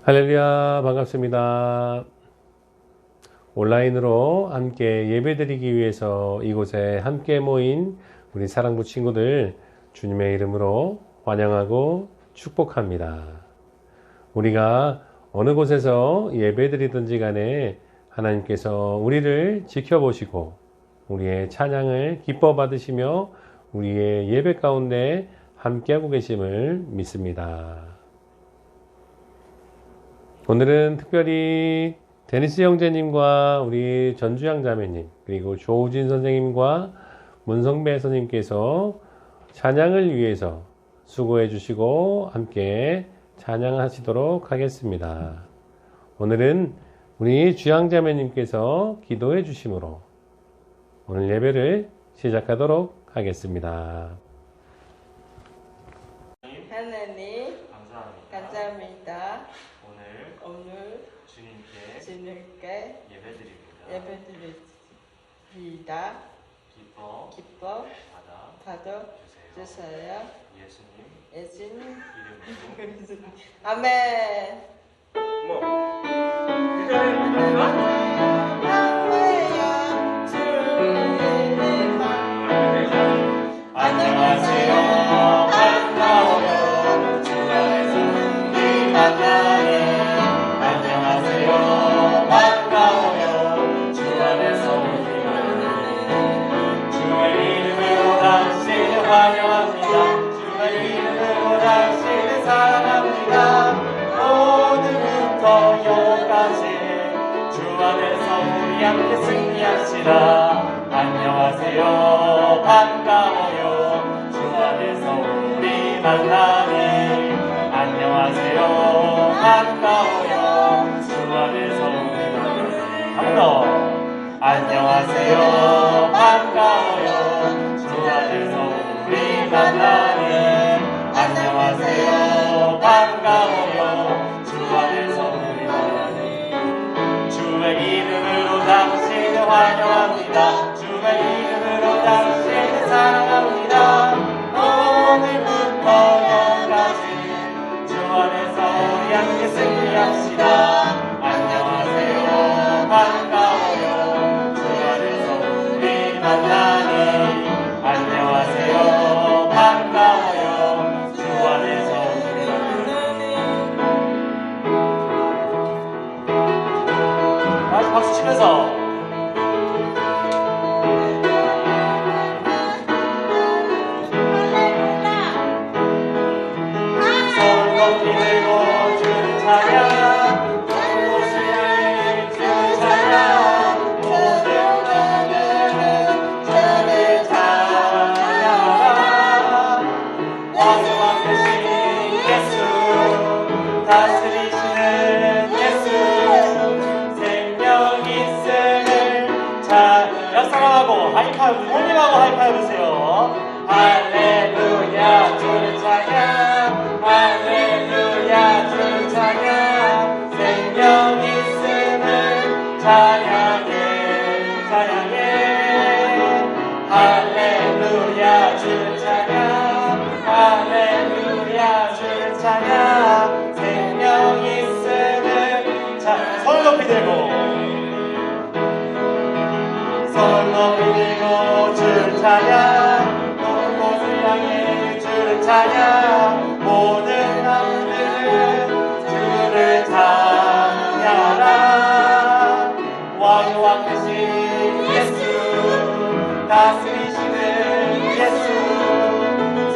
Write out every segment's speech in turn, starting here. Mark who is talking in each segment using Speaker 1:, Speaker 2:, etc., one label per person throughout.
Speaker 1: 할렐루야, 반갑습니다. 온라인으로 함께 예배드리기 위해서 이곳에 함께 모인 우리 사랑부 친구들 주님의 이름으로 환영하고 축복합니다. 우리가 어느 곳에서 예배드리든지 간에 하나님께서 우리를 지켜보시고 우리의 찬양을 기뻐 받으시며 우리의 예배 가운데 함께하고 계심을 믿습니다. 오늘은 특별히 데니스 형제님과 우리 전주양 자매님 그리고 조우진 선생님과 문성배 선생님께서 찬양을 위해서 수고해 주시고 함께 찬양하시도록 하겠습니다. 오늘은 우리 주양 자매님께서 기도해 주심으로 오늘 예배를 시작하도록 하겠습니다.
Speaker 2: 하나님 감사합니다. 오늘 주님께 예배드립니다. 기뻐 받아 주세요. 예수님 이름으로 아멘.
Speaker 3: 안녕하세요. 반가워요. 주 안에서 우리 만나네. 안녕하세요. 반가워요. 주 안에서 우리 만나네. 주의 이름으로 당신을 환영합니다. 주의 이름으로 당신을 사랑합니다. 오늘부터 영원까지 주 안에서 우리 함께 승리합시다. 안녕하세요. 반가워요. 주 안에서 우리 만나니. 안녕하세요. 반가워요. 주 안에서 우리 만나니. 한 번 더. 안녕하세요. 반가워요. 주 안에서 우리 만나니. 안녕하세요. 반가워요. 주 안에서 우리 만나니. 주의 이름으로 당신을 환영합니다. 주의 이름으로 당신을 사랑합니다. 오늘부터 영원까지 주 안에서 우리 함께 승리합시다. 안녕하세요. 반가워요. 주 안에서 우리 만나니. 안녕하세요. 반가워요. 주 안에서 우리 만나니. 다시 박수 치면서 다스리시는 예수 생명 있음을 사랑하고 하이파이브 부모님하고 하이파이브 세요. 할렐루야 주를 찬양 할렐루야 주를 찬양 생명 있음을 찬양해 할렐루야 주를 찬양 할렐루야 주를 찬양 생명 있음을 손을 높이 들고 주를 찬양 온 곳을 향해 주를 찬양 모든 나무들은 주를 찬양하라. 왕 되신 예수 다스리시는 예수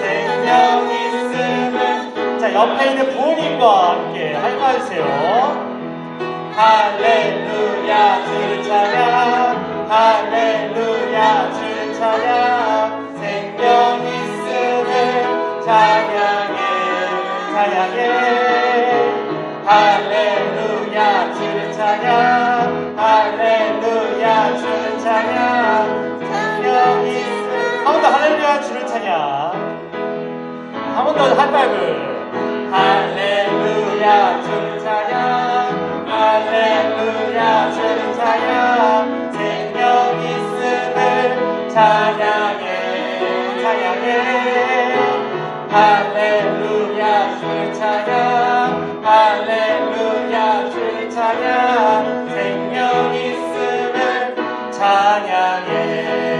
Speaker 3: 생명 있음을 자 옆에 있는 부모님과 함께 하이파이브세요. 할렐루야 주를 찬양 할렐루야 주를 찬양 생명 있음을 찬양해 할렐루야 주를 찬양 할렐루야 주를 찬양 생명 있음 한 번 더 할렐루야 주를 찬양 한 번 더 하이파이브 할렐루야 주를 찬양 할렐루야 주를 찬양 생명 있음을 찬양해 할렐루야 주를 찬양 할렐루야 찬양 생명 있음을 찬양해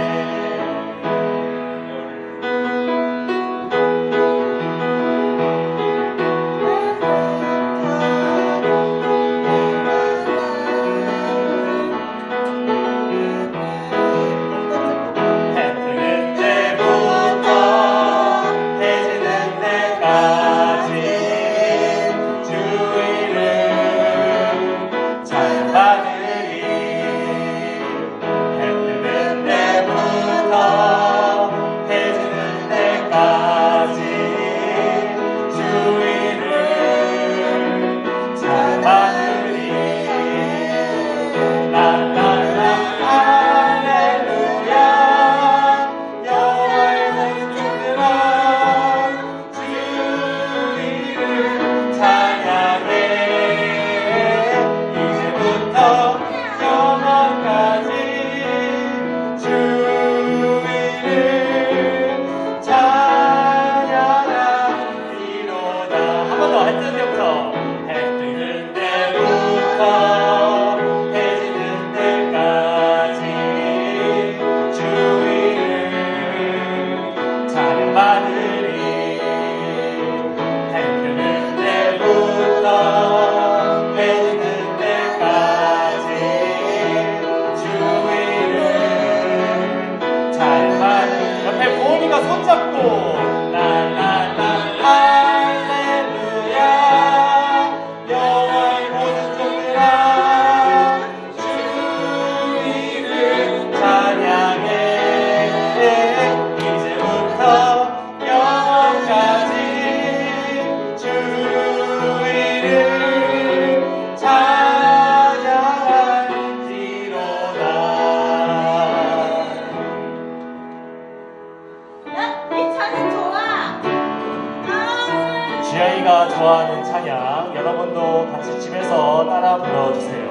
Speaker 3: 지아이가 좋아하는 찬양 여러분도 같이 집에서 따라 불러주세요.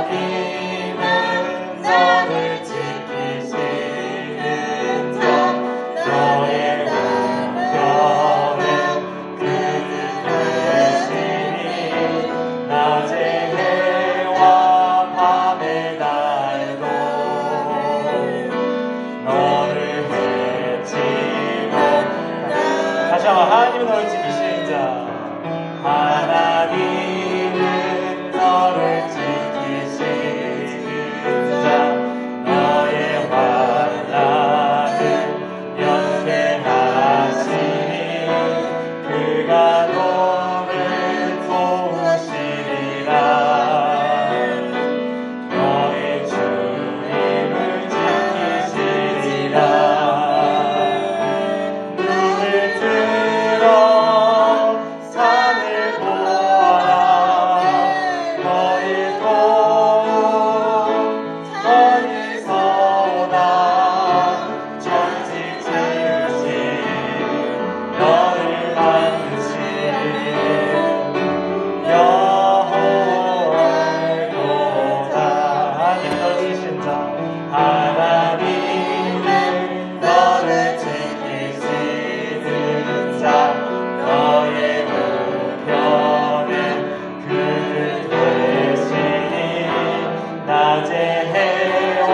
Speaker 3: 하나님은 너를 지키시는 자 너의 남편은 그는 대신이 낮에 해와 밤의 날도 너를 해치 못하리. 다시 한번 하나님은 너를 지키시는 자 하나님은 너를 지키시는 자 너의 환난을 면케하시니 그가 너를 도우시리라. 너의 주님을 지키시리라. 눈을 들어 산을 보아라. 너의 도움 어디서나 천지 지으신 너를 만드신 여호와의 도다. 하나님 너를 지키신 자 하나님은 너를 지키시는 자 너의 우편은 그를 대신이 낮의 해와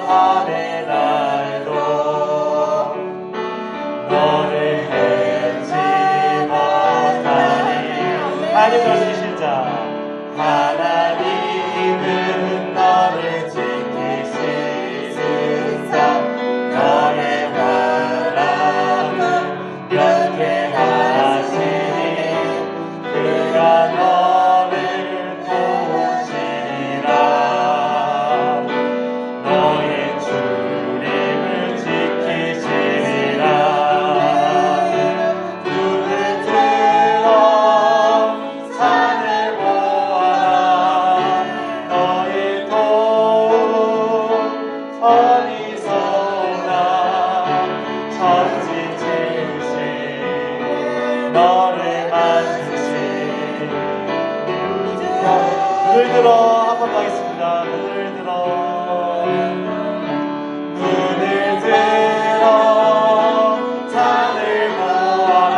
Speaker 3: 밤의 날도 너를 해치 못하니. 하나님 너를 지키신 자 하나님은 너를 지키시는 자 너의 환난을 면케하시니 그가 너를 도우시리라. 너의 주님을 지키시리라. 눈을 들어 산을 보아라. 너의 도움 어디서나 천지 지으신 너를 만드신 눈을 들어 한 번 더 하겠습니다. 눈을 들어 눈을 들어 산을 보아라.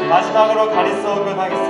Speaker 3: 마지막으로 가리소근 하겠습니다.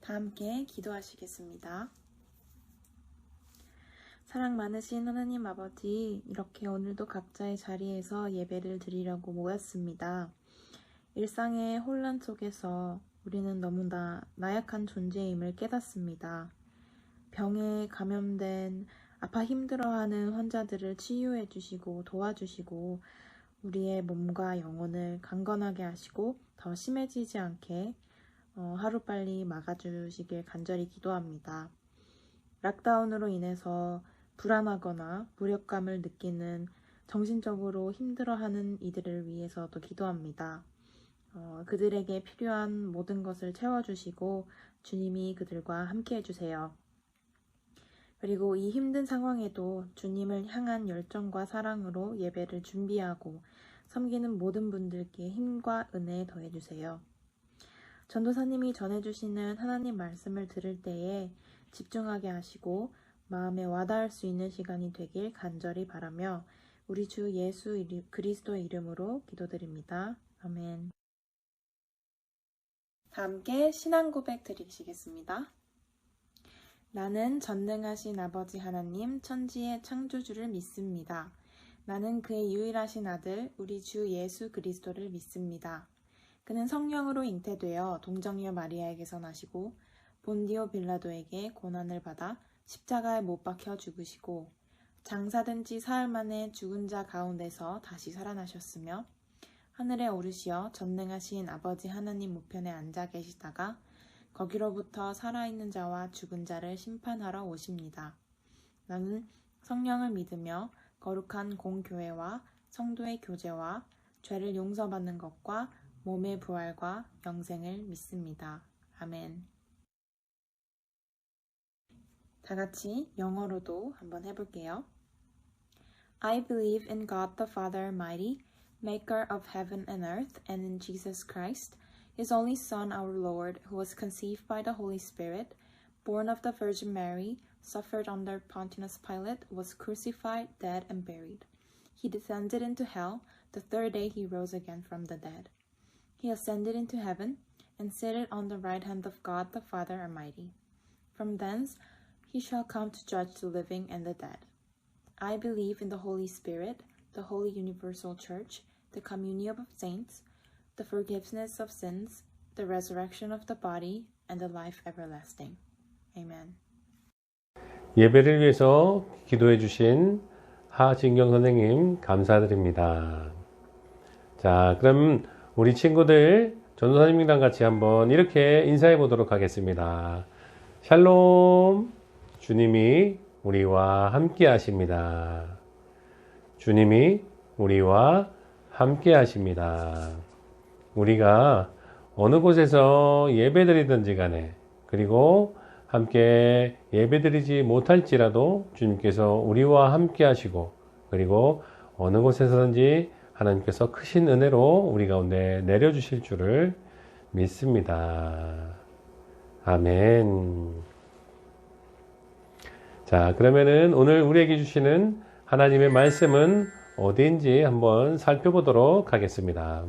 Speaker 4: 다 함께 기도하시겠습니다. 사랑 많으신 하나님 아버지, 이렇게 오늘도 각자의 자리에서 예배를 드리려고 모였습니다. 일상의 혼란 속에서 우리는 너무나 나약한 존재임을 깨닫습니다. 병에 감염된 아파 힘들어하는 환자들을 치유해 주시고 도와주시고 우리의 몸과 영혼을 강건하게 하시고 더 심해지지 않게 하루빨리 막아주시길 간절히 기도합니다. 락다운으로 인해서 불안하거나 무력감을 느끼는 정신적으로 힘들어하는 이들을 위해서도 기도합니다. 그들에게 필요한 모든 것을 채워주시고 주님이 그들과 함께 해주세요. 그리고 이 힘든 상황에도 주님을 향한 열정과 사랑으로 예배를 준비하고 섬기는 모든 분들께 힘과 은혜 더해주세요. 전도사님이 전해주시는 하나님 말씀을 들을 때에 집중하게 하시고 마음에 와닿을 수 있는 시간이 되길 간절히 바라며 우리 주 예수 그리스도의 이름으로 기도드립니다. 아멘. 다 함께 신앙 고백 드리시겠습니다. 나는 전능하신 아버지 하나님 천지의 창조주를 믿습니다. 나는 그의 유일하신 아들 우리 주 예수 그리스도를 믿습니다. 그는 성령으로 잉태되어 동정녀 마리아에게서 나시고 본디오 빌라도에게 고난을 받아 십자가에 못 박혀 죽으시고 장사된 지 사흘 만에 죽은 자 가운데서 다시 살아나셨으며 하늘에 오르시어 전능하신 아버지 하나님 우편에 앉아 계시다가 거기로부터 살아있는 자와 죽은 자를 심판하러 오십니다. 나는 성령을 믿으며 거룩한 공교회와 성도의 교제와 죄를 용서받는 것과 몸의 부활과 영생을 믿습니다. 아멘. 다 같이 영어로도 한번 해볼게요. I believe in God the Father Almighty, maker of heaven and earth, and in Jesus Christ, His only Son, our Lord, who was conceived by the Holy Spirit, born of the Virgin Mary, suffered under Pontius Pilate, was crucified, dead, and buried. He descended into hell. The third day he rose again from the dead. He ascended into heaven, and sitteth on the right hand of God the Father Almighty. From thence he shall come to judge the living and the dead. I believe in the Holy Spirit, the holy universal church, the communion of saints, the forgiveness of sins, the resurrection of the body, and the life everlasting. Amen.
Speaker 1: 예배를 위해서 기도해 주신 하진경 선생님 감사드립니다. 자, 그럼 우리 친구들 전도사님이랑 같이 한번 이렇게 인사해 보도록 하겠습니다. 샬롬. 주님이 우리와 함께 하십니다. 주님이 우리와 함께 하십니다. 우리가 어느 곳에서 예배드리든지 간에 그리고 함께 예배드리지 못할지라도 주님께서 우리와 함께 하시고 그리고 어느 곳에서든지 하나님께서 크신 은혜로 우리 가운데 내려주실 줄을 믿습니다. 아멘. 자, 그러면은 오늘 우리에게 주시는 하나님의 말씀은 어디인지 한번 살펴보도록 하겠습니다.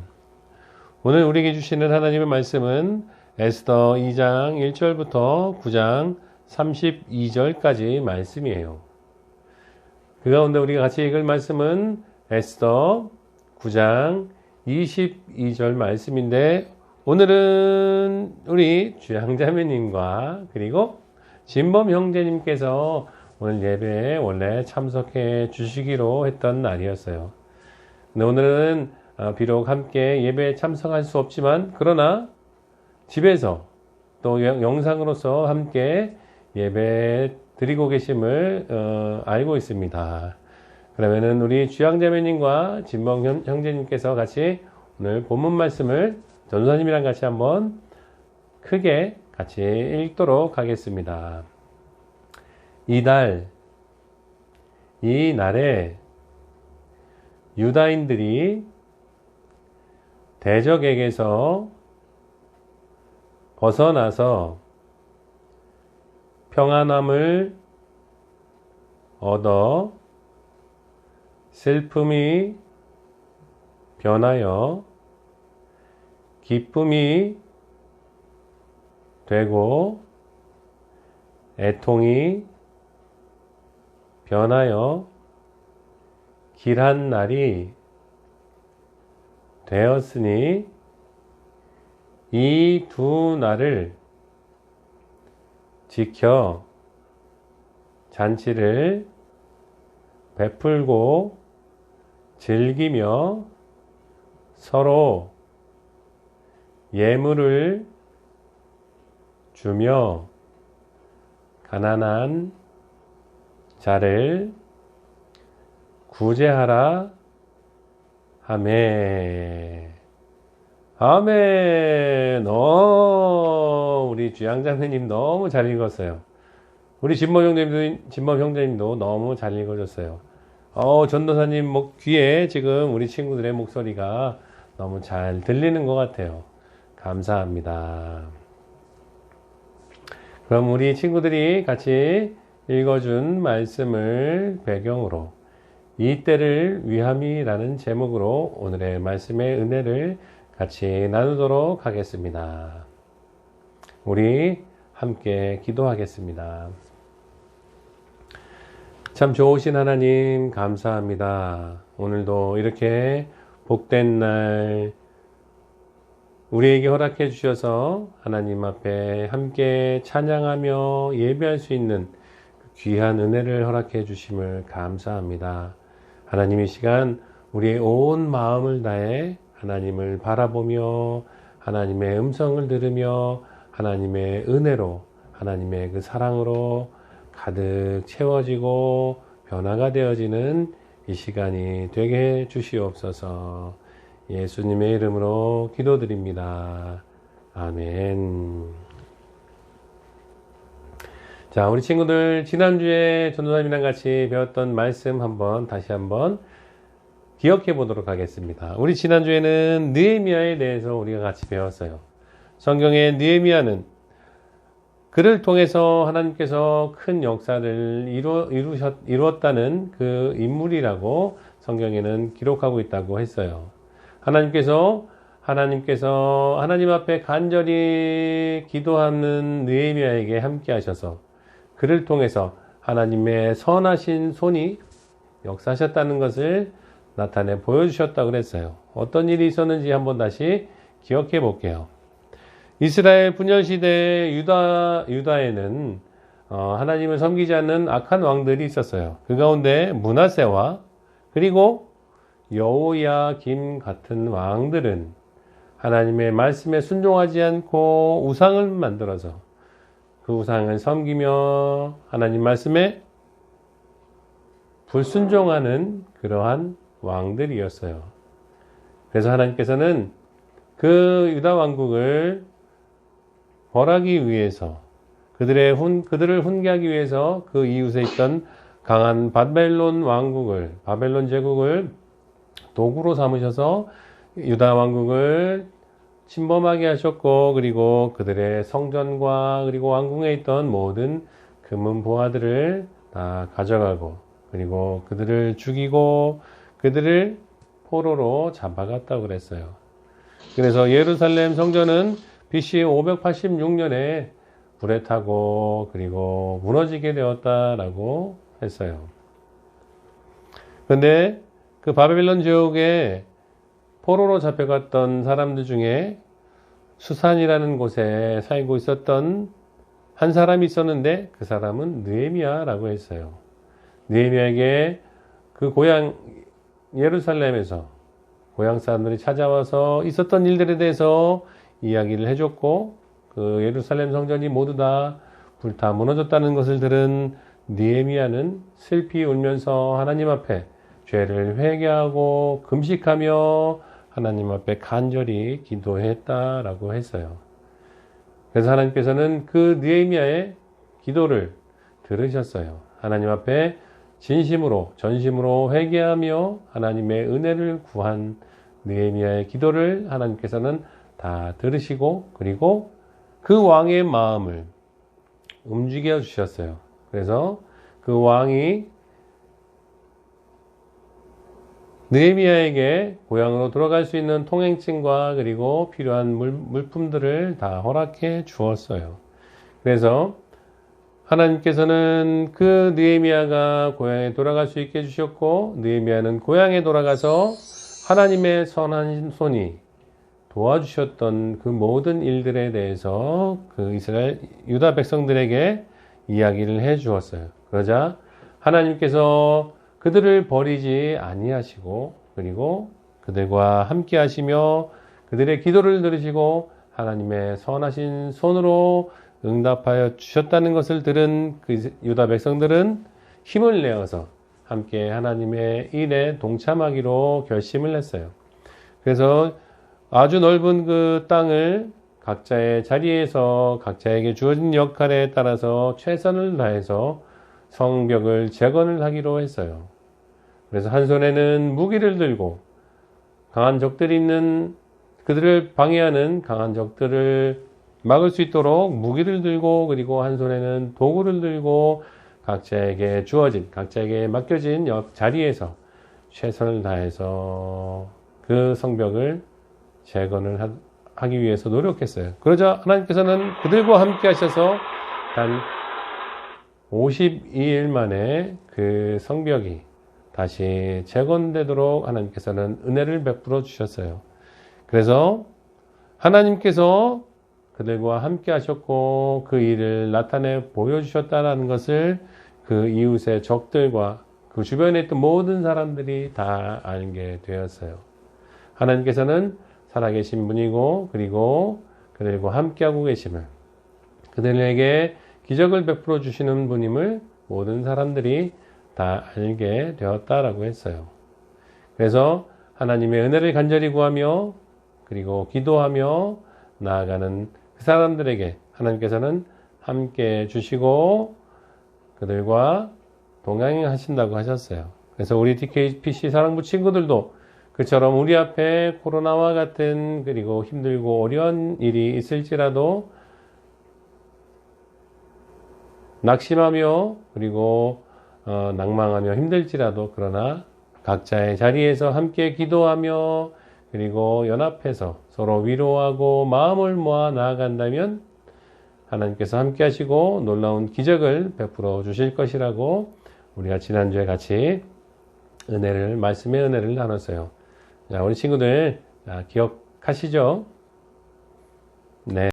Speaker 1: 오늘 우리에게 주시는 하나님의 말씀은 에스더 2장 1절부터 9장 32절까지 말씀이에요. 그 가운데 우리가 같이 읽을 말씀은 에스더 9장 22절 말씀인데 오늘은 우리 주양자매님과 그리고 진범 형제님께서 오늘 예배에 원래 참석해 주시기로 했던 날이었어요. 근데 오늘은 비록 함께 예배에 참석할 수 없지만 그러나 집에서 또 영상으로서 함께 예배에 드리고 계심을 알고 있습니다. 그러면은 우리 주양자매님과 진범 형제님께서 같이 오늘 본문 말씀을 전도사님이랑 같이 한번 크게 같이 읽도록 하겠습니다. 이 날에 유다인들이 대적에게서 벗어나서 평안함을 얻어 슬픔이 변하여 기쁨이 되고 애통이 변하여 길한 날이 되었으니 이 두 날을 지켜 잔치를 베풀고 즐기며 서로 예물을 주며 가난한 자를 구제하라 하매. 아멘. 우리 주양자매님 너무 잘 읽었어요. 우리 진범 형제님도 너무 잘 읽어줬어요. 전도사님 귀에 지금 우리 친구들의 목소리가 너무 잘 들리는 것 같아요. 감사합니다. 그럼 우리 친구들이 같이 읽어준 말씀을 배경으로 이때를 위함이라는 제목으로 오늘의 말씀의 은혜를 같이 나누도록 하겠습니다. 우리 함께 기도하겠습니다. 참 좋으신 하나님 감사합니다. 오늘도 이렇게 복된 날 우리에게 허락해 주셔서 하나님 앞에 함께 찬양하며 예배할 수 있는 귀한 은혜를 허락해 주심을 감사합니다. 하나님 이 시간 우리의 온 마음을 다해 하나님을 바라보며 하나님의 음성을 들으며 하나님의 은혜로 하나님의 그 사랑으로 가득 채워지고 변화가 되어지는 이 시간이 되게 해 주시옵소서. 예수님의 이름으로 기도드립니다. 아멘. 자, 우리 친구들 지난주에 전도사님이랑 같이 배웠던 말씀 다시 한번 기억해 보도록 하겠습니다. 우리 지난주에는 느헤미야에 대해서 우리가 같이 배웠어요. 성경의 느헤미야는 그를 통해서 하나님께서 큰 역사를 이루었다는 그 인물이라고 성경에는 기록하고 있다고 했어요. 하나님께서 하나님 앞에 간절히 기도하는 느헤미야에게 함께 하셔서 그를 통해서 하나님의 선하신 손이 역사하셨다는 것을 나타내 보여주셨다고 그랬어요. 어떤 일이 있었는지 한번 다시 기억해 볼게요. 이스라엘 분열시대 유다에는 하나님을 섬기지 않는 악한 왕들이 있었어요. 그 가운데 므낫세와 그리고 여호야김 같은 왕들은 하나님의 말씀에 순종하지 않고 우상을 만들어서 그 우상을 섬기며 하나님 말씀에 불순종하는 그러한 왕들이었어요. 그래서 하나님께서는 그 유다 왕국을 벌하기 위해서 그들을 훈계하기 위해서 그 이웃에 있던 강한 바벨론 제국을 도구로 삼으셔서 유다 왕국을 침범하게 하셨고 그리고 그들의 성전과 그리고 왕궁에 있던 모든 금은 보화들을 다 가져가고 그리고 그들을 죽이고 그들을 포로로 잡아갔다고 그랬어요. 그래서 예루살렘 성전은 BC 586년에 불에 타고 그리고 무너지게 되었다라고 했어요. 그런데 그 바벨론 제국에 포로로 잡혀갔던 사람들 중에 수산이라는 곳에 살고 있었던 한 사람이 있었는데 그 사람은 느헤미야라고 했어요. 느헤미야에게 그 고향 예루살렘에서 고향 사람들이 찾아와서 있었던 일들에 대해서 이야기를 해줬고 그 예루살렘 성전이 모두 다 불타 무너졌다는 것을 들은 느헤미야는 슬피 울면서 하나님 앞에 죄를 회개하고 금식하며 하나님 앞에 간절히 기도했다라고 했어요. 그래서 하나님께서는 그 느헤미야의 기도를 들으셨어요. 하나님 앞에 진심으로 전심으로 회개하며 하나님의 은혜를 구한 느헤미야의 기도를 하나님께서는 다 들으시고 그리고 그 왕의 마음을 움직여 주셨어요. 그래서 그 왕이 느헤미야에게 고향으로 돌아갈 수 있는 통행증과 그리고 필요한 물품들을 다 허락해 주었어요. 그래서 하나님께서는 그 느헤미야가 고향에 돌아갈 수 있게 해주셨고 느헤미야는 고향에 돌아가서 하나님의 선한 손이 도와주셨던 그 모든 일들에 대해서 그 이스라엘 유다 백성들에게 이야기를 해 주었어요. 그러자 하나님께서 그들을 버리지 아니하시고 그리고 그들과 함께 하시며 그들의 기도를 들으시고 하나님의 선하신 손으로 응답하여 주셨다는 것을 들은 그 유다 백성들은 힘을 내어서 함께 하나님의 일에 동참하기로 결심을 했어요. 그래서 아주 넓은 그 땅을 각자의 자리에서 각자에게 주어진 역할에 따라서 최선을 다해서 성벽을 재건을 하기로 했어요. 그래서 한 손에는 무기를 들고 강한 적들이 있는 그들을 방해하는 강한 적들을 막을 수 있도록 무기를 들고 그리고 한 손에는 도구를 들고 각자에게 주어진 각자에게 맡겨진 자리에서 최선을 다해서 그 성벽을 재건을 하기 위해서 노력했어요. 그러자 하나님께서는 그들과 함께 하셔서 단 52일 만에 그 성벽이 다시 재건되도록 하나님께서는 은혜를 베풀어 주셨어요. 그래서 하나님께서 그들과 함께 하셨고 그 일을 나타내 보여주셨다는 것을 그 이웃의 적들과 그 주변에 있던 모든 사람들이 다 알게 되었어요. 하나님께서는 살아계신 분이고 그리고 그들과 함께하고 계심을 그들에게 기적을 베풀어 주시는 분임을 모든 사람들이 다 알게 되었다라고 했어요. 그래서 하나님의 은혜를 간절히 구하며 그리고 기도하며 나아가는 그 사람들에게 하나님께서는 함께 주시고 그들과 동행하신다고 하셨어요. 그래서 우리 DKPC 사랑부 친구들도 그처럼 우리 앞에 코로나와 같은 그리고 힘들고 어려운 일이 있을지라도 낙심하며 그리고 낭망하며 힘들지라도 그러나 각자의 자리에서 함께 기도하며 그리고 연합해서 서로 위로하고 마음을 모아 나아간다면 하나님께서 함께 하시고 놀라운 기적을 베풀어 주실 것이라고 우리가 지난주에 같이 말씀의 은혜를 나눴어요. 자, 우리 친구들 기억하시죠? 네.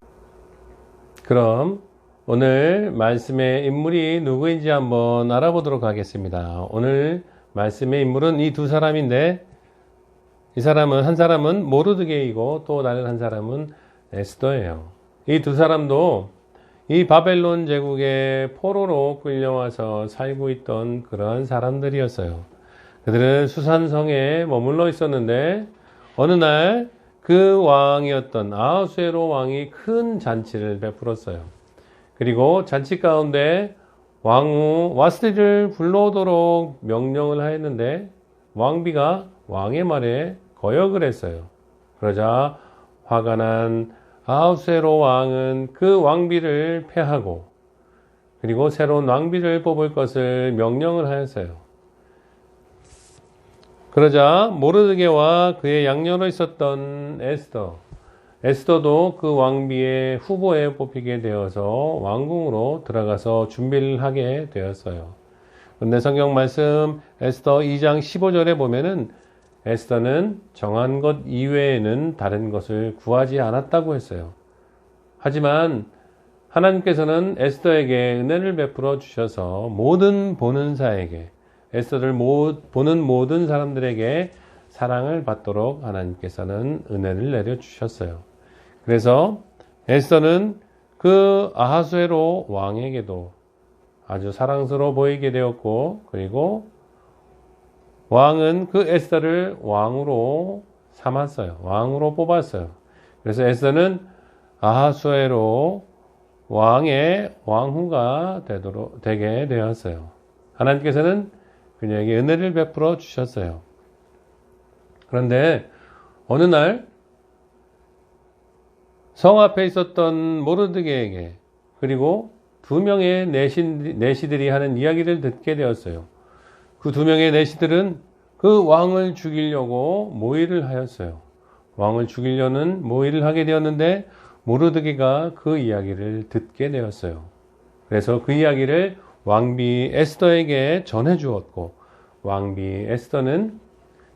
Speaker 1: 그럼 오늘 말씀의 인물이 누구인지 한번 알아보도록 하겠습니다. 오늘 말씀의 인물은 이 두 사람인데 한 사람은 모르드게이고 또 다른 한 사람은 에스더예요. 이 두 사람도 이 바벨론 제국의 포로로 끌려와서 살고 있던 그러한 사람들이었어요. 그들은 수산성에 머물러 있었는데 어느 날 그 왕이었던 아하수에로 왕이 큰 잔치를 베풀었어요. 그리고 잔치 가운데 왕후 와스티를 불러오도록 명령을 하였는데 왕비가 왕의 말에 거역을 했어요. 그러자 화가 난 아하수에로 왕은 그 왕비를 폐하고 그리고 새로운 왕비를 뽑을 것을 명령을 하였어요. 그러자 모르드게와 그의 양녀로 있었던 에스더도 그 왕비의 후보에 뽑히게 되어서 왕궁으로 들어가서 준비를 하게 되었어요. 그런데 성경 말씀 에스더 2장 15절에 보면은 에스더는 정한 것 이외에는 다른 것을 구하지 않았다고 했어요. 하지만 하나님께서는 에스더에게 은혜를 베풀어 주셔서 모든 보는 자에게 에스더를 보는 모든 사람들에게 사랑을 받도록 하나님께서는 은혜를 내려주셨어요. 그래서 에스더는 그 아하수에로 왕에게도 아주 사랑스러워 보이게 되었고, 그리고 왕은 그 에스더를 왕으로 삼았어요. 왕으로 뽑았어요. 그래서 에스더는 아하수에로 왕의 왕후가 되게 되었어요. 하나님께서는 그녀에게 은혜를 베풀어 주셨어요. 그런데 어느 날 성 앞에 있었던 모르드게에게, 그리고 두 명의 내시들이 하는 이야기를 듣게 되었어요. 그 두 명의 내시들은 그 왕을 죽이려고 모의를 하였어요. 왕을 죽이려는 모의를 하게 되었는데 모르드게가 그 이야기를 듣게 되었어요. 그래서 그 이야기를 왕비 에스더에게 전해 주었고, 왕비 에스더는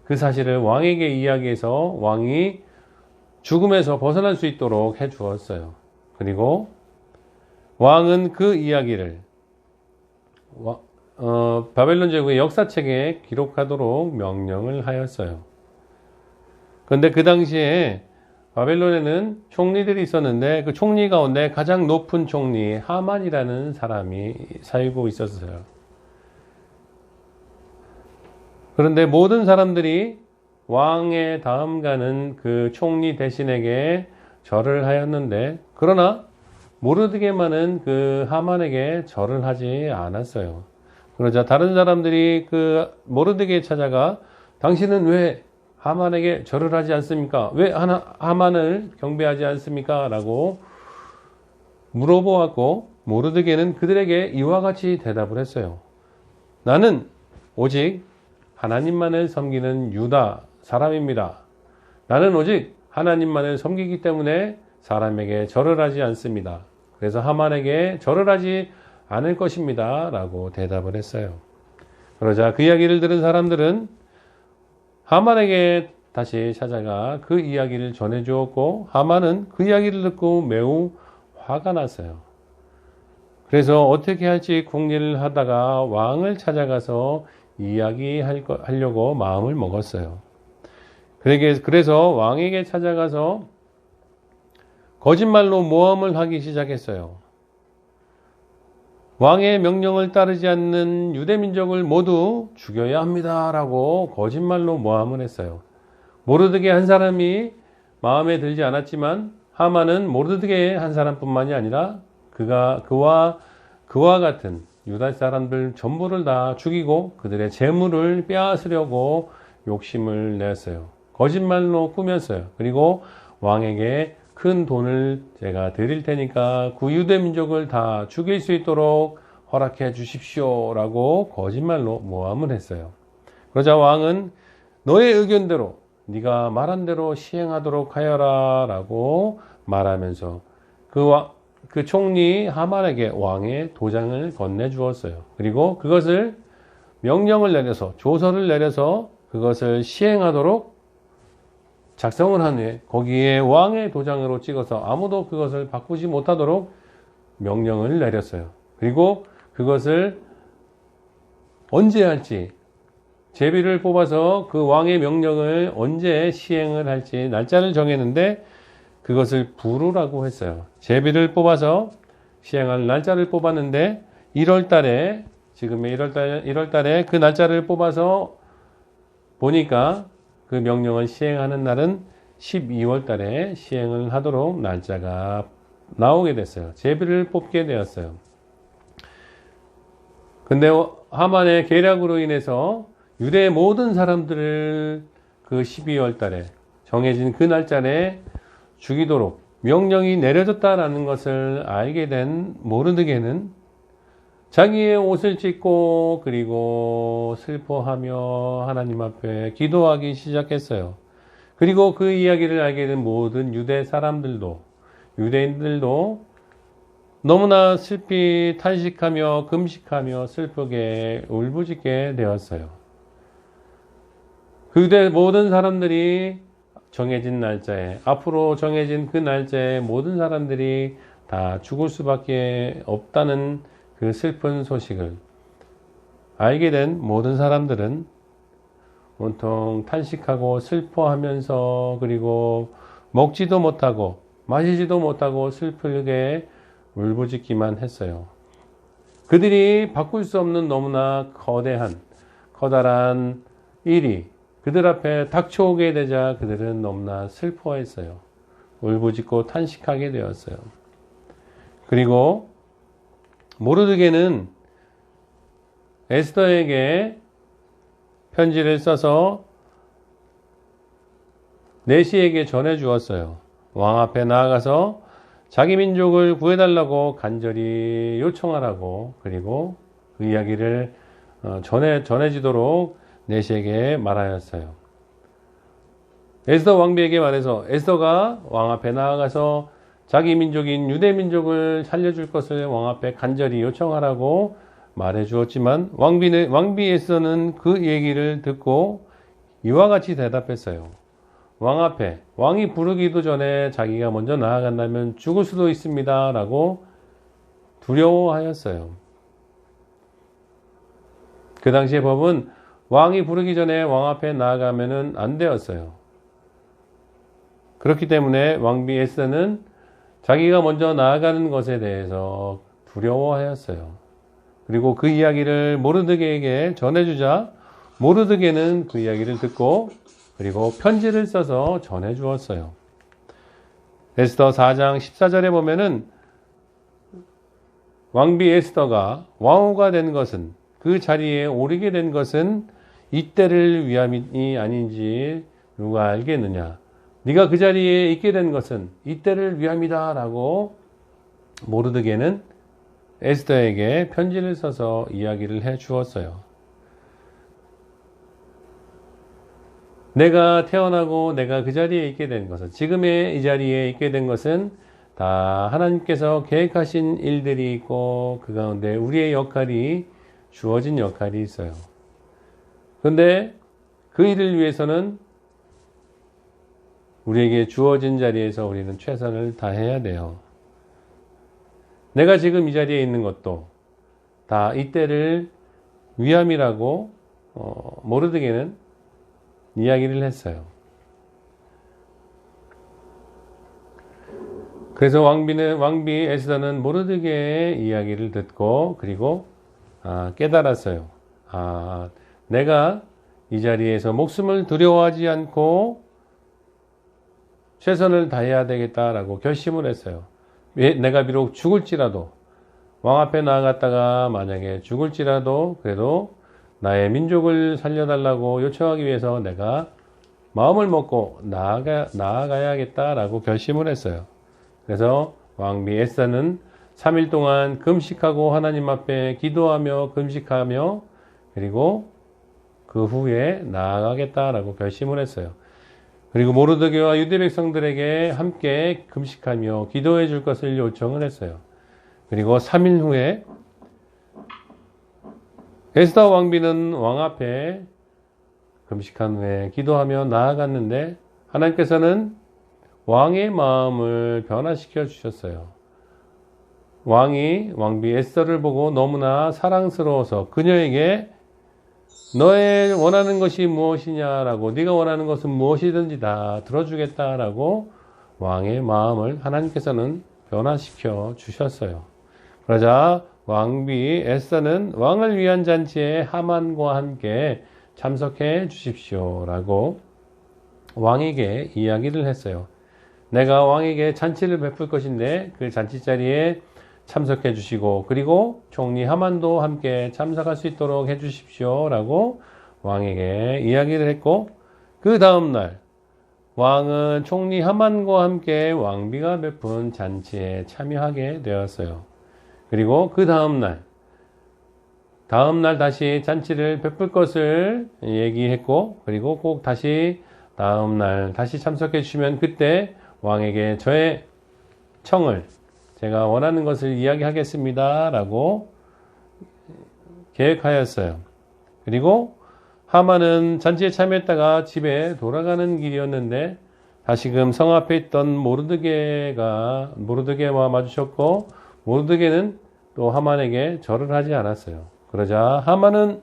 Speaker 1: 그 사실을 왕에게 이야기해서 왕이 죽음에서 벗어날 수 있도록 해 주었어요. 그리고 왕은 그 이야기를 바벨론 제국의 역사책에 기록하도록 명령을 하였어요. 그런데 그 당시에 바벨론에는 총리들이 있었는데 그 총리 가운데 가장 높은 총리 하만이라는 사람이 살고 있었어요. 그런데 모든 사람들이 왕의 다음 가는 그 총리 대신에게 절을 하였는데, 그러나 모르드게만은 그 하만에게 절을 하지 않았어요. 그러자 다른 사람들이 그 모르드게에 찾아가 당신은 왜 하만에게 절을 하지 않습니까? 왜 하만을 경배하지 않습니까? 라고 물어보았고, 모르드게는 그들에게 이와 같이 대답을 했어요. 나는 오직 하나님만을 섬기는 유다 사람입니다. 나는 오직 하나님만을 섬기기 때문에 사람에게 절을 하지 않습니다. 그래서 하만에게 절을 하지 않을 것입니다. 라고 대답을 했어요. 그러자 그 이야기를 들은 사람들은 하만에게 다시 찾아가 그 이야기를 전해 주었고, 하만은 그 이야기를 듣고 매우 화가 났어요. 그래서 어떻게 할지 궁리를 하다가 왕을 찾아가서 이야기하려고 마음을 먹었어요. 그래서 왕에게 찾아가서 거짓말로 모함을 하기 시작했어요. 왕의 명령을 따르지 않는 유대민족을 모두 죽여야 합니다라고 거짓말로 모함을 했어요. 모르드게 한 사람이 마음에 들지 않았지만 하만은 모르드게 한 사람뿐만이 아니라 그와 같은 유다 사람들 전부를 다 죽이고 그들의 재물을 빼앗으려고 욕심을 냈어요. 거짓말로 꾸몄어요. 그리고 왕에게 큰 돈을 제가 드릴 테니까 그 유대 민족을 다 죽일 수 있도록 허락해 주십시오 라고 거짓말로 모함을 했어요. 그러자 왕은 너의 의견대로 네가 말한 대로 시행하도록 하여라 라고 말하면서 그 총리 하만에게 왕의 도장을 건네주었어요. 그리고 그것을 명령을 내려서 조서를 내려서 그것을 시행하도록 작성을 한 후에 거기에 왕의 도장으로 찍어서 아무도 그것을 바꾸지 못하도록 명령을 내렸어요. 그리고 그것을 언제 할지 제비를 뽑아서 그 왕의 명령을 언제 시행을 할지 날짜를 정했는데 그것을 부르라고 했어요. 제비를 뽑아서 시행할 날짜를 뽑았는데 1월달에 지금의 1월달에 그 날짜를 뽑아서 보니까 그 명령을 시행하는 날은 12월 달에 시행을 하도록 날짜가 나오게 됐어요. 제비를 뽑게 되었어요. 근데 하만의 계략으로 인해서 유대의 모든 사람들을 그 12월 달에 정해진 그 날짜에 죽이도록 명령이 내려졌다라는 것을 알게 된 모르드게는 자기의 옷을 찢고 그리고 슬퍼하며 하나님 앞에 기도하기 시작했어요. 그리고 그 이야기를 알게 된 모든 유대인들도 너무나 슬피 탄식하며 금식하며 슬프게 울부짖게 되었어요. 그 유대 모든 사람들이 정해진 날짜에, 앞으로 정해진 그 날짜에 모든 사람들이 다 죽을 수밖에 없다는 그 슬픈 소식을 알게 된 모든 사람들은 온통 탄식하고 슬퍼하면서 그리고 먹지도 못하고 마시지도 못하고 슬프게 울부짖기만 했어요. 그들이 바꿀 수 없는 너무나 커다란 일이 그들 앞에 닥쳐오게 되자 그들은 너무나 슬퍼했어요. 울부짖고 탄식하게 되었어요. 그리고 모르드게는 에스더에게 편지를 써서 내시에게 전해 주었어요. 왕 앞에 나아가서 자기 민족을 구해달라고 간절히 요청하라고, 그리고 그 이야기를 전해지도록 내시에게 말하였어요. 에스더 왕비에게 말해서 에스더가 왕 앞에 나아가서 자기 민족인 유대 민족을 살려줄 것을 왕 앞에 간절히 요청하라고 말해 주었지만 왕비 에스더는 그 얘기를 듣고 이와 같이 대답했어요. 왕 앞에 왕이 부르기도 전에 자기가 먼저 나아간다면 죽을 수도 있습니다 라고 두려워하였어요. 그 당시의 법은 왕이 부르기 전에 왕 앞에 나아가면 안 되었어요. 그렇기 때문에 왕비 에스더는 자기가 먼저 나아가는 것에 대해서 두려워하였어요. 그리고 그 이야기를 모르드게에게 전해주자 모르드게는 그 이야기를 듣고 그리고 편지를 써서 전해주었어요. 에스더 4장 14절에 보면은 왕비 에스더가 왕후가 된 것은, 그 자리에 오르게 된 것은 이때를 위함이 아닌지 누가 알겠느냐. 네가 그 자리에 있게 된 것은 이때를 위함이다 라고 모르드게는 에스더에게 편지를 써서 이야기를 해 주었어요. 내가 태어나고 내가 그 자리에 있게 된 것은, 지금의 이 자리에 있게 된 것은 다 하나님께서 계획하신 일들이 있고 그 가운데 우리의 역할이 주어진 역할이 있어요. 그런데 그 일을 위해서는 우리에게 주어진 자리에서 우리는 최선을 다해야 돼요. 내가 지금 이 자리에 있는 것도 다 이때를 위함이라고 모르드게는 이야기를 했어요. 그래서 왕비 에스더는 모르드게의 이야기를 듣고 그리고 깨달았어요. 내가 이 자리에서 목숨을 두려워하지 않고 최선을 다해야 되겠다라고 결심을 했어요. 내가 비록 죽을지라도, 왕 앞에 나아갔다가 만약에 죽을지라도 그래도 나의 민족을 살려달라고 요청하기 위해서 내가 마음을 먹고 나아가야겠다라고 결심을 했어요. 그래서 왕비 에스더는 3일 동안 금식하고 하나님 앞에 기도하며 금식하며 그리고 그 후에 나아가겠다라고 결심을 했어요. 그리고 모르드게와 유대 백성들에게 함께 금식하며 기도해 줄 것을 요청을 했어요. 그리고 3일 후에 에스더 왕비는 왕 앞에 금식한 후에 기도하며 나아갔는데 하나님께서는 왕의 마음을 변화시켜 주셨어요. 왕비 에스더를 보고 너무나 사랑스러워서 그녀에게 너의 원하는 것이 무엇이냐라고, 네가 원하는 것은 무엇이든지 다 들어주겠다라고 왕의 마음을 하나님께서는 변화시켜 주셨어요. 그러자 왕비 에스더는 왕을 위한 잔치에 하만과 함께 참석해 주십시오라고 왕에게 이야기를 했어요. 내가 왕에게 잔치를 베풀 것인데 그 잔치 자리에 참석해 주시고 그리고 총리 하만도 함께 참석할 수 있도록 해 주십시오라고 왕에게 이야기를 했고, 그 다음날 왕은 총리 하만과 함께 왕비가 베푼 잔치에 참여하게 되었어요. 그리고 그 다음날 다시 잔치를 베풀 것을 얘기했고, 그리고 꼭 다시 다음날 다시 참석해 주시면 그때 왕에게 저의 청을, 제가 원하는 것을 이야기하겠습니다 라고 계획하였어요. 그리고 하만은 잔치에 참여했다가 집에 돌아가는 길이었는데 다시금 성 앞에 있던 모르드게와 마주쳤고, 모르드게는 또 하만에게 절을 하지 않았어요. 그러자 하만은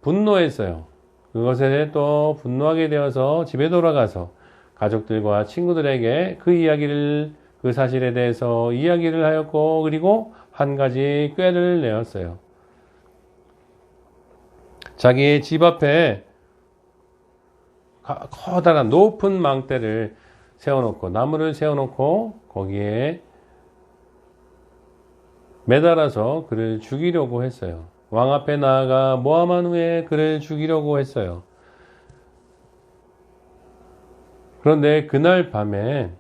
Speaker 1: 분노했어요. 그것에 또 분노하게 되어서 집에 돌아가서 가족들과 친구들에게 그 사실에 대해서 이야기를 하였고, 그리고 한 가지 꾀를 내었어요. 자기의 집 앞에 커다란 높은 망대를 세워놓고, 나무를 세워놓고 거기에 매달아서 그를 죽이려고 했어요. 왕 앞에 나아가 모함한 후에 그를 죽이려고 했어요. 그런데 그날 밤에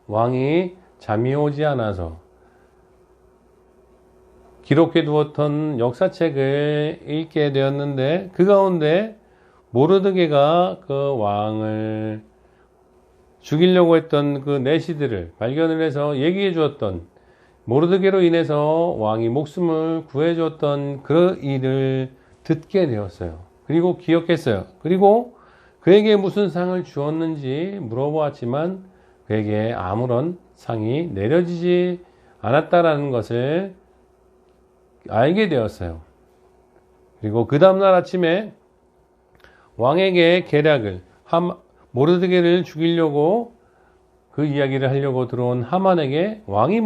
Speaker 1: 왕이 잠이 오지 않아서 기록해 두었던 역사책을 읽게 되었는데, 그 가운데 모르드게가 그 왕을 죽이려고 했던 그 내시들을 발견을 해서 얘기해 주었던, 모르드게로 인해서 왕이 목숨을 구해 주었던 그 일을 듣게 되었어요. 그리고 기억했어요. 그리고 그에게 무슨 상을 주었는지 물어보았지만 그에게 아무런 상이 내려지지 않았다라는 것을 알게 되었어요. 그리고 그 다음날 아침에 왕에게 계략을, 모르드게를 죽이려고 그 이야기를 하려고 들어온 하만에게 왕이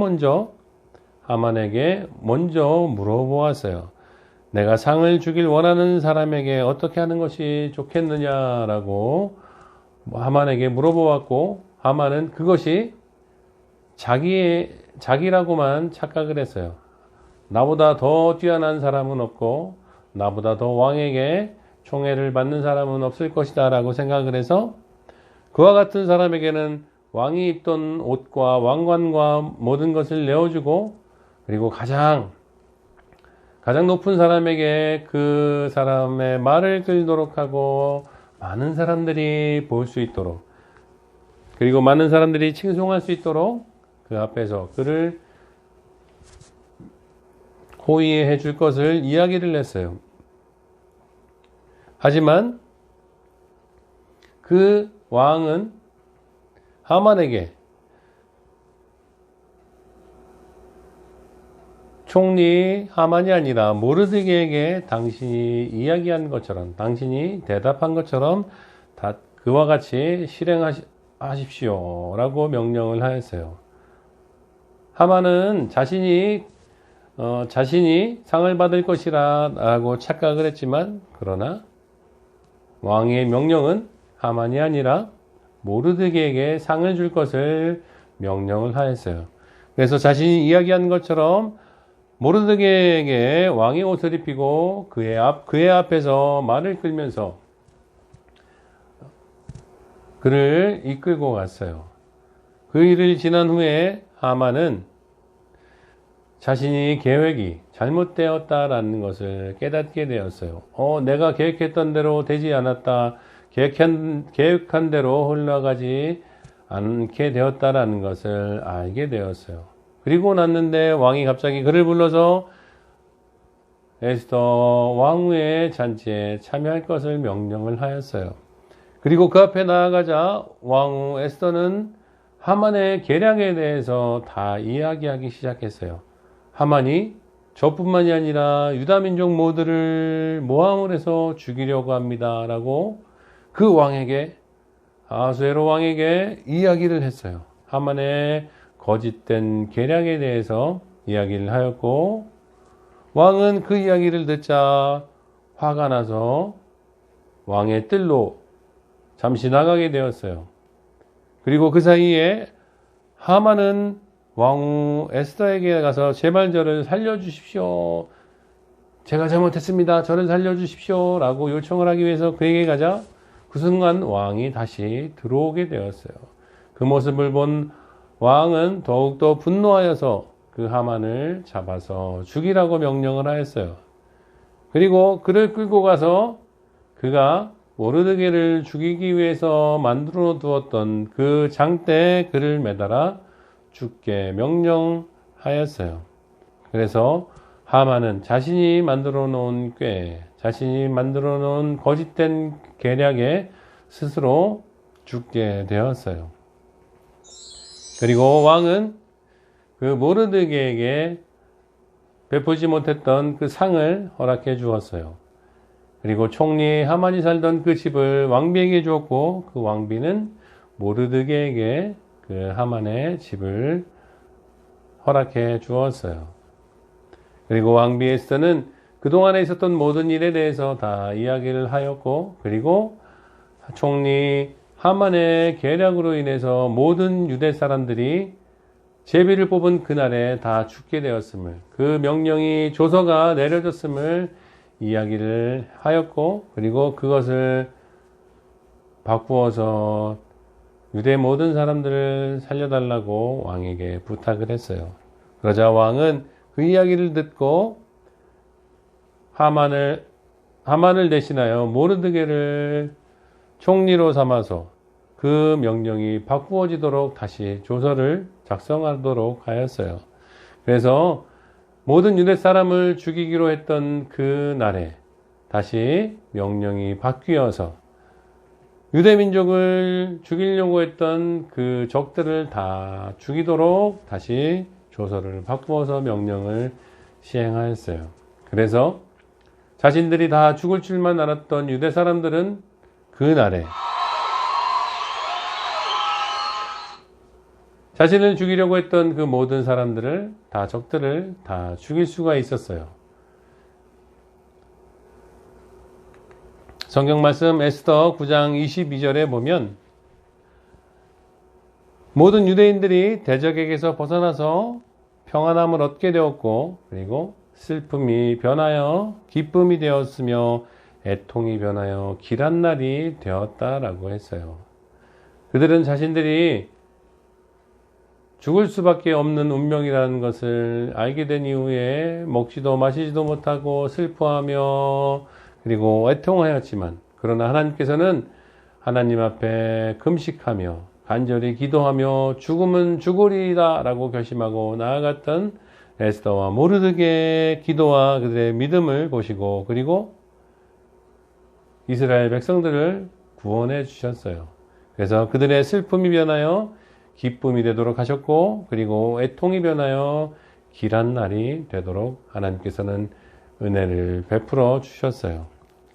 Speaker 1: 하만에게 먼저 물어보았어요. 내가 상을 주길 원하는 사람에게 어떻게 하는 것이 좋겠느냐라고 하만에게 물어보았고, 하만은 그것이 자기라고만 착각을 했어요. 나보다 더 뛰어난 사람은 없고 나보다 더 왕에게 총애를 받는 사람은 없을 것이다 라고 생각을 해서, 그와 같은 사람에게는 왕이 입던 옷과 왕관과 모든 것을 내어주고, 그리고 가장 높은 사람에게 그 사람의 말을 끌도록 하고 많은 사람들이 볼 수 있도록, 그리고 많은 사람들이 칭송할 수 있도록 그 앞에서 그를 호위해 줄 것을 이야기를 했어요. 하지만 그 왕은 하만에게 총리 하만이 아니라 모르드게에게 당신이 이야기한 것처럼, 당신이 대답한 것처럼 다 그와 같이 실행하십시오 라고 명령을 하였어요. 하만은 자신이 상을 받을 것이라고 착각을 했지만, 그러나 왕의 명령은 하만이 아니라 모르드게에게 상을 줄 것을 명령을 하였어요. 그래서 자신이 이야기한 것처럼 모르드게에게 왕의 옷을 입히고 그의 앞에서 말을 끌면서 그를 이끌고 갔어요. 그 일을 지난 후에 하만은 자신이 계획이 잘못되었다라는 것을 깨닫게 되었어요. 내가 계획했던 대로 되지 않았다. 계획한 대로 흘러가지 않게 되었다라는 것을 알게 되었어요. 그리고 났는데 왕이 갑자기 그를 불러서 에스더 왕후의 잔치에 참여할 것을 명령을 하였어요. 그리고 그 앞에 나아가자 왕후 에스더는 하만의 계략에 대해서 다 이야기하기 시작했어요. 하만이 저뿐만이 아니라 유다민족 모두를 모함을 해서 죽이려고 합니다 라고 그 왕에게, 아수에로 왕에게 이야기를 했어요. 하만의 거짓된 계략에 대해서 이야기를 하였고, 왕은 그 이야기를 듣자 화가 나서 왕의 뜰로 잠시 나가게 되었어요. 그리고 그 사이에 하만은 왕후 에스더에게 가서 제발 저를 살려주십시오. 제가 잘못했습니다. 저를 살려주십시오. 라고 요청을 하기 위해서 그에게 가자 그 순간 왕이 다시 들어오게 되었어요. 그 모습을 본 왕은 더욱더 분노하여서 그 하만을 잡아서 죽이라고 명령을 하였어요. 그리고 그를 끌고 가서 그가 모르드게를 죽이기 위해서 만들어 두었던 그 장대에 그를 매달아 죽게 명령하였어요. 그래서 하만은 자신이 만들어 놓은 자신이 만들어 놓은 거짓된 계략에 스스로 죽게 되었어요. 그리고 왕은 그 모르드게에게 베푸지 못했던 그 상을 허락해 주었어요. 그리고 총리 하만이 살던 그 집을 왕비에게 주었고, 그 왕비는 모르드게에게 그 하만의 집을 허락해 주었어요. 그리고 왕비 에스더는 그동안에 있었던 모든 일에 대해서 다 이야기를 하였고, 그리고 총리 하만의 계략으로 인해서 모든 유대 사람들이 제비를 뽑은 그날에 다 죽게 되었음을, 그 명령이 조서가 내려졌음을 이야기를 하였고, 그리고 그것을 바꾸어서 유대 모든 사람들을 살려달라고 왕에게 부탁을 했어요. 그러자 왕은 그 이야기를 듣고 하만을 대신하여 모르드게를 총리로 삼아서 그 명령이 바꾸어지도록 다시 조서를 작성하도록 하였어요. 그래서 모든 유대 사람을 죽이기로 했던 그 날에 다시 명령이 바뀌어서 유대 민족을 죽이려고 했던 그 적들을 다 죽이도록 다시 조서를 바꾸어서 명령을 시행하였어요. 그래서 자신들이 다 죽을 줄만 알았던 유대 사람들은 그 날에 자신을 죽이려고 했던 그 모든 사람들을 다 적들을 다 죽일 수가 있었어요. 성경 말씀 에스더 9장 22절에 보면 모든 유대인들이 대적에게서 벗어나서 평안함을 얻게 되었고, 그리고 슬픔이 변하여 기쁨이 되었으며 애통이 변하여 길한 날이 되었다라고 했어요. 그들은 자신들이 죽을 수밖에 없는 운명이라는 것을 알게 된 이후에 먹지도 마시지도 못하고 슬퍼하며 그리고 애통하였지만, 그러나 하나님께서는 하나님 앞에 금식하며 간절히 기도하며 죽음은 죽으리다 라고 결심하고 나아갔던 에스더와 모르드게의 기도와 그들의 믿음을 보시고, 그리고 이스라엘 백성들을 구원해 주셨어요. 그래서 그들의 슬픔이 변하여 기쁨이 되도록 하셨고, 그리고 애통이 변하여 길한 날이 되도록 하나님께서는 은혜를 베풀어 주셨어요.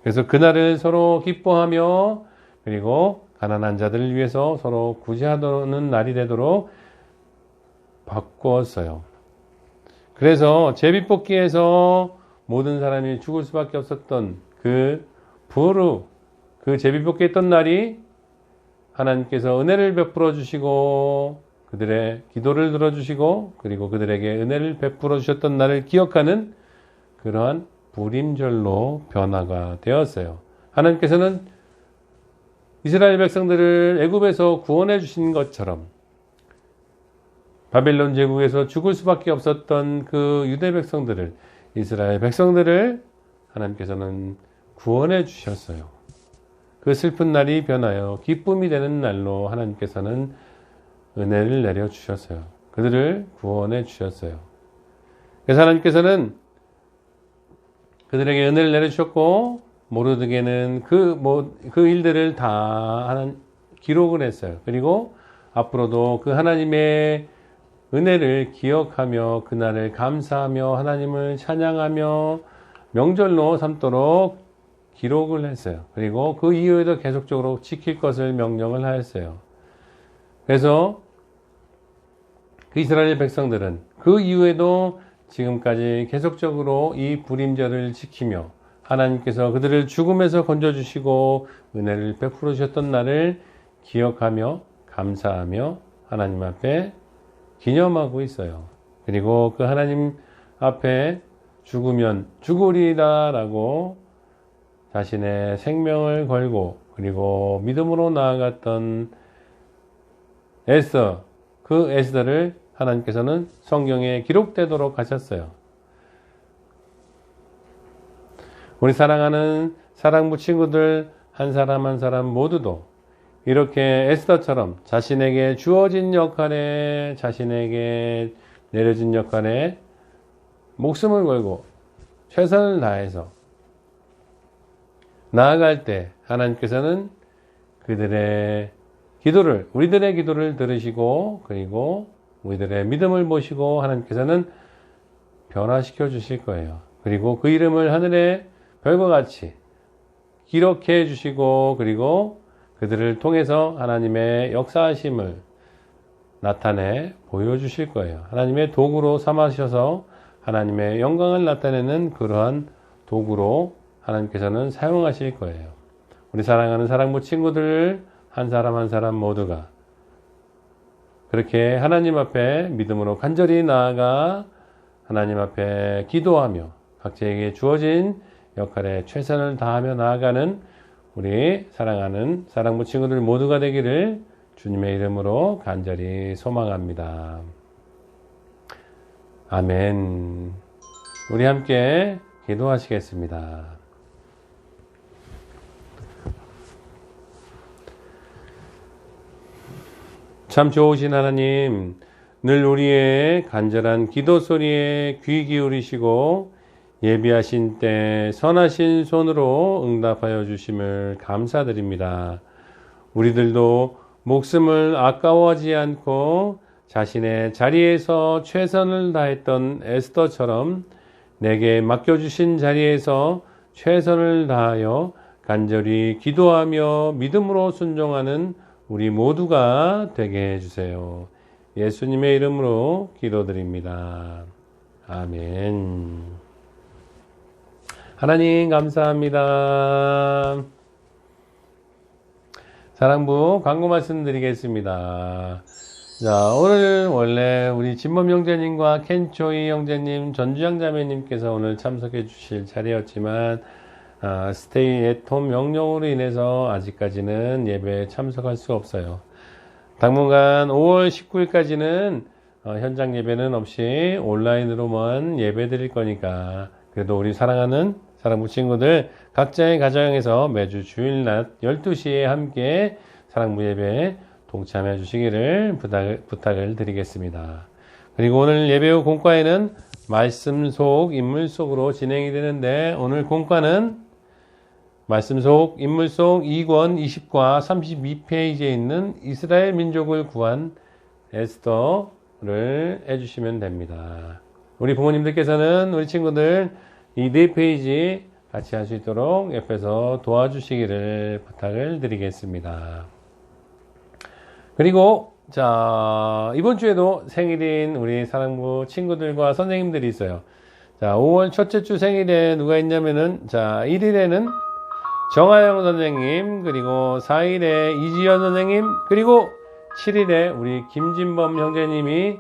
Speaker 1: 그래서 그날을 서로 기뻐하며, 그리고 가난한 자들을 위해서 서로 구제하는 날이 되도록 바꾸었어요. 그래서 제비뽑기에서 모든 사람이 죽을 수밖에 없었던 그 제비뽑기 했던 날이 하나님께서 은혜를 베풀어 주시고 그들의 기도를 들어주시고, 그리고 그들에게 은혜를 베풀어 주셨던 날을 기억하는 그러한 불임절로 변화가 되었어요. 하나님께서는 이스라엘 백성들을 애굽에서 구원해 주신 것처럼 바벨론 제국에서 죽을 수밖에 없었던 그 유대 백성들을, 이스라엘 백성들을 하나님께서는 구원해 주셨어요. 그 슬픈 날이 변하여 기쁨이 되는 날로 하나님께서는 은혜를 내려 주셨어요. 그들을 구원해 주셨어요. 그래서 하나님께서는 그들에게 은혜를 내려주셨고, 모르드게는 그 일들을 다 기록을 했어요. 그리고 앞으로도 그 하나님의 은혜를 기억하며 그날을 감사하며 하나님을 찬양하며 명절로 삼도록 기록을 했어요. 그리고 그 이후에도 계속적으로 지킬 것을 명령을 하였어요. 그래서 그 이스라엘 백성들은 그 이후에도 지금까지 계속적으로 이 불임절을 지키며 하나님께서 그들을 죽음에서 건져주시고 은혜를 베풀어 주셨던 날을 기억하며 감사하며 하나님 앞에 기념하고 있어요. 그리고 그 하나님 앞에 죽으면 죽으리라 라고 자신의 생명을 걸고, 그리고 믿음으로 나아갔던 에스더, 그 에스더를 하나님께서는 성경에 기록되도록 하셨어요. 우리 사랑하는 사랑부 친구들 한 사람 한 사람 모두도 이렇게 에스더처럼 자신에게 주어진 역할에, 자신에게 내려진 역할에 목숨을 걸고 최선을 다해서 나아갈 때 하나님께서는 그들의 기도를, 우리들의 기도를 들으시고, 그리고 우리들의 믿음을 보시고 하나님께서는 변화시켜 주실 거예요. 그리고 그 이름을 하늘의 별과 같이 기록해 주시고, 그리고 그들을 통해서 하나님의 역사하심을 나타내 보여주실 거예요. 하나님의 도구로 삼으셔서 하나님의 영광을 나타내는 그러한 도구로 하나님께서는 사용하실 거예요. 우리 사랑하는 사랑부 친구들 한 사람 한 사람 모두가 그렇게 하나님 앞에 믿음으로 간절히 나아가 하나님 앞에 기도하며 각자에게 주어진 역할에 최선을 다하며 나아가는 우리 사랑하는 사랑부 친구들 모두가 되기를 주님의 이름으로 간절히 소망합니다. 아멘. 우리 함께 기도하시겠습니다. 참 좋으신 하나님, 늘 우리의 간절한 기도 소리에 귀 기울이시고 예비하신 때 선하신 손으로 응답하여 주심을 감사드립니다. 우리들도 목숨을 아까워하지 않고 자신의 자리에서 최선을 다했던 에스더처럼 내게 맡겨주신 자리에서 최선을 다하여 간절히 기도하며 믿음으로 순종하는 우리 모두가 되게 해주세요. 예수님의 이름으로 기도드립니다. 아멘. 하나님 감사합니다. 사랑부 광고 말씀드리겠습니다. 자, 오늘 원래 우리 진범 형제님과 켄초이 형제님, 전주양 자매님께서 오늘 참석해 주실 자리였지만 스테이 앳홈 명령으로 인해서 아직까지는 예배에 참석할 수 없어요. 당분간 5월 19일까지는 현장 예배는 없이 온라인으로만 예배 드릴 거니까 그래도 우리 사랑하는 사랑부 친구들 각자의 가정에서 매주 주일 낮 12시에 함께 사랑부 예배에 동참해 주시기를 부탁을 드리겠습니다. 그리고 오늘 예배 후 공과에는 말씀 속 인물 속으로 진행이 되는데 오늘 공과는 말씀 속 인물 속 2권 20과 32페이지에 있는 이스라엘 민족을 구한 에스더를 해주시면 됩니다. 우리 부모님들께서는 우리 친구들 이 4페이지 같이 할 수 있도록 옆에서 도와주시기를 부탁을 드리겠습니다. 그리고 자, 이번 주에도 생일인 우리 사랑부 친구들과 선생님들이 있어요. 자, 5월 첫째 주 생일에 누가 있냐면은 자, 1일에는 정하영 선생님, 그리고 4일에 이지연 선생님, 그리고 7일에 우리 김진범 형제님이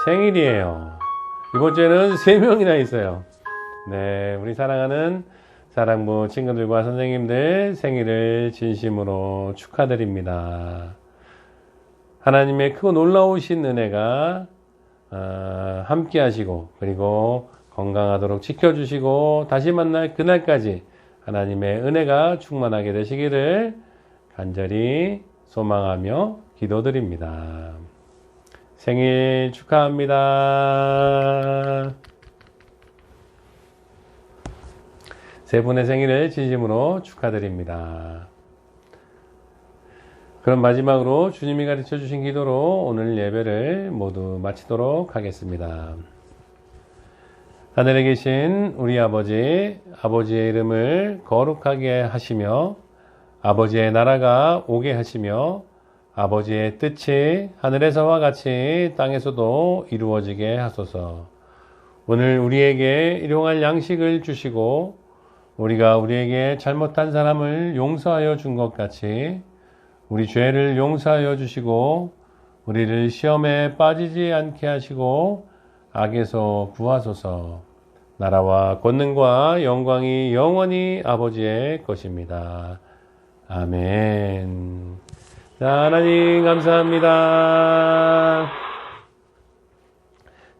Speaker 1: 생일이에요. 이번 주에는 3명이나 있어요. 네, 우리 사랑하는 사랑부 친구들과 선생님들 생일을 진심으로 축하드립니다. 하나님의 크고 놀라우신 은혜가 함께 하시고 그리고 건강하도록 지켜주시고 다시 만날 그날까지 하나님의 은혜가 충만하게 되시기를 간절히 소망하며 기도드립니다. 생일 축하합니다. 세 분의 생일을 진심으로 축하드립니다. 그럼 마지막으로 주님이 가르쳐 주신 기도로 오늘 예배를 모두 마치도록 하겠습니다. 하늘에 계신 우리 아버지, 아버지의 이름을 거룩하게 하시며 아버지의 나라가 오게 하시며 아버지의 뜻이 하늘에서와 같이 땅에서도 이루어지게 하소서. 오늘 우리에게 일용할 양식을 주시고 우리가 우리에게 잘못한 사람을 용서하여 준 것 같이 우리 죄를 용서하여 주시고 우리를 시험에 빠지지 않게 하시고 악에서 구하소서. 나라와 권능과 영광이 영원히 아버지의 것입니다. 아멘. 자, 하나님 감사합니다.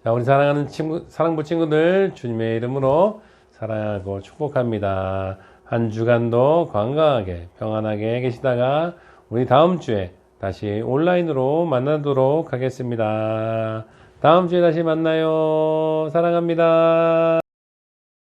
Speaker 1: 자, 우리 사랑하는 사랑부 친구들 주님의 이름으로 사랑하고 축복합니다. 한 주간도 건강하게 평안하게 계시다가 우리 다음 주에 다시 온라인으로 만나도록 하겠습니다. 다음 주에 다시 만나요. 사랑합니다.